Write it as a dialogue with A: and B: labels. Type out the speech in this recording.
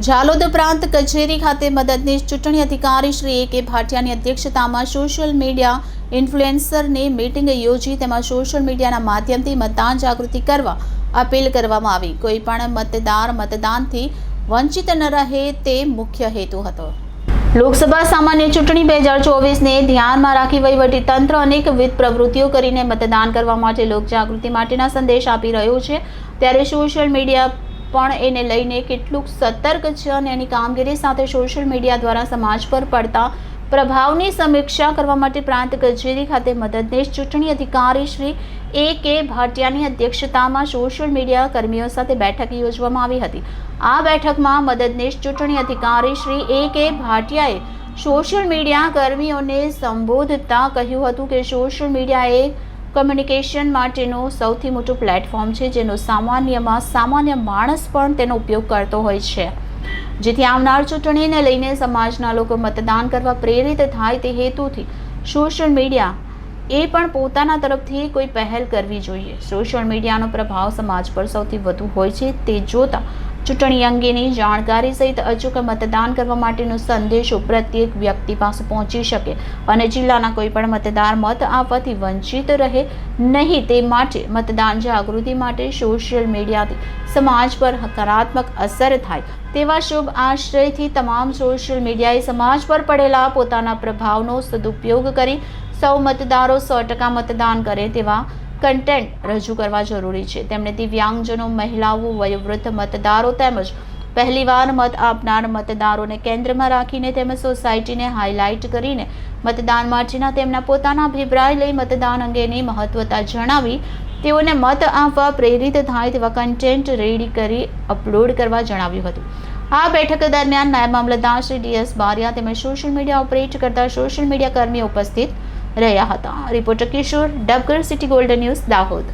A: ઝાલોદ પ્રાંત કચેરી ખાતે મદદનીશ ચૂંટણી અધિકારી શ્રી A.K. ભાટિયાની અધ્યક્ષતામાં સોશિયલ મીડિયા ઇન્ફ્લુએન્સરની મીટિંગ યોજી તેમાં સોશિયલ મીડિયાના માધ્યમથી મતદાન જાગૃતિ કરવા અપીલ કરવામાં આવી. કોઈ પણ મતદાર મતદાનથી વંચિત ન રહે તે મુખ્ય હેતુ હતો. લોકસભા સામાન્ય ચૂંટણી 2024ને ધ્યાનમાં રાખી વહીવટીતંત્ર અનેકવિધ પ્રવૃત્તિઓ કરીને મતદાન કરવા માટે લોકજાગૃતિ માટેના સંદેશ આપી રહ્યો છે. ત્યારે સોશિયલ મીડિયા પણ એને લઈને કેટલુંક સતર્ક છે અને એની કામગીરી સાથે સોશિયલ મીડિયા દ્વારા સમાજ પર પડતા પ્રભાવની સમીક્ષા કરવા માટે પ્રાંત કચેરી ખાતે મદદનીશ ચૂંટણી અધિકારી શ્રી A.K. ભાટિયાની અધ્યક્ષતામાં સોશિયલ મીડિયા કર્મીઓ સાથે બેઠક યોજવામાં આવી હતી. આ બેઠકમાં મદદનીશ ચૂંટણી અધિકારી શ્રી A.K. ભાટિયાએ સોશિયલ મીડિયા કર્મીઓને સંબોધતા કહ્યું હતું કે સોશિયલ મીડિયા એ કમ્યુનિકેશન માટેનું સૌથી મોટું પ્લેટફોર્મ છે, જેનો સામાન્ય માણસ પણ તેનો ઉપયોગ કરતો હોય છે, જેથી આવનાર ચૂંટણીને લઈને સમાજના લોકો મતદાન કરવા પ્રેરિત થાય તે હેતુથી સોશિયલ મીડિયા એ પણ પોતાના તરફથી કોઈ પહેલ કરવી જોઈએ. સોશિયલ મીડિયાનો પ્રભાવ સમાજ પર સૌથી વધુ હોય છે. તે જોતા ચૂંટણી અંગેની જાણકારી સહિત અચૂક મતદાન કરવા માટેનો સંદેશો પ્રત્યેક વ્યક્તિ પાસે પહોંચી શકે અને જિલ્લાના કોઈ પણ મતદાર મત આપવાથી વંચિત રહે નહીં તે માટે મતદાન જાગૃતિ માટે સોશિયલ મીડિયાથી સમાજ પર હકારાત્મક અસર થાય તેવા શુભ આશ્રયથી તમામ સોશિયલ મીડિયાએ સમાજ પર પડેલા પોતાના પ્રભાવનો સદુપયોગ કરી સૌ મતદારો 100% મતદાન કરે તેવા કન્ટેન્ટ રજૂ કરવા જરૂરી છે. તેમણે દિવ્યાંગજનો, મહિલાઓ, વયોવૃદ્ધ મતદારો તેમજ પહેલીવાર મત આપનાર મતદારોને કેન્દ્રમાં રાખીને તેમજ સોસાયટીને હાઇલાઇટ કરીને મતદાન માટેના તેમના પોતાના અભિપ્રાય લઈ મતદાન અંગેની મહત્વતા જણાવી તેઓને મત આપવા પ્રેરિત થાય તેવા કન્ટેન્ટ રેડી કરી અપલોડ કરવા જણાવ્યું હતું. આ બેઠક દરમિયાન નાયબ મામલતદાર શ્રી D.S. બારિયા તેમજ સોશિયલ મીડિયા ઓપરેટ કરતા સોશિયલ મીડિયા કર્મીઓ ઉપસ્થિત રહ્યા હતા. Reporter Kishore, Dabgar city golden news, Dahod.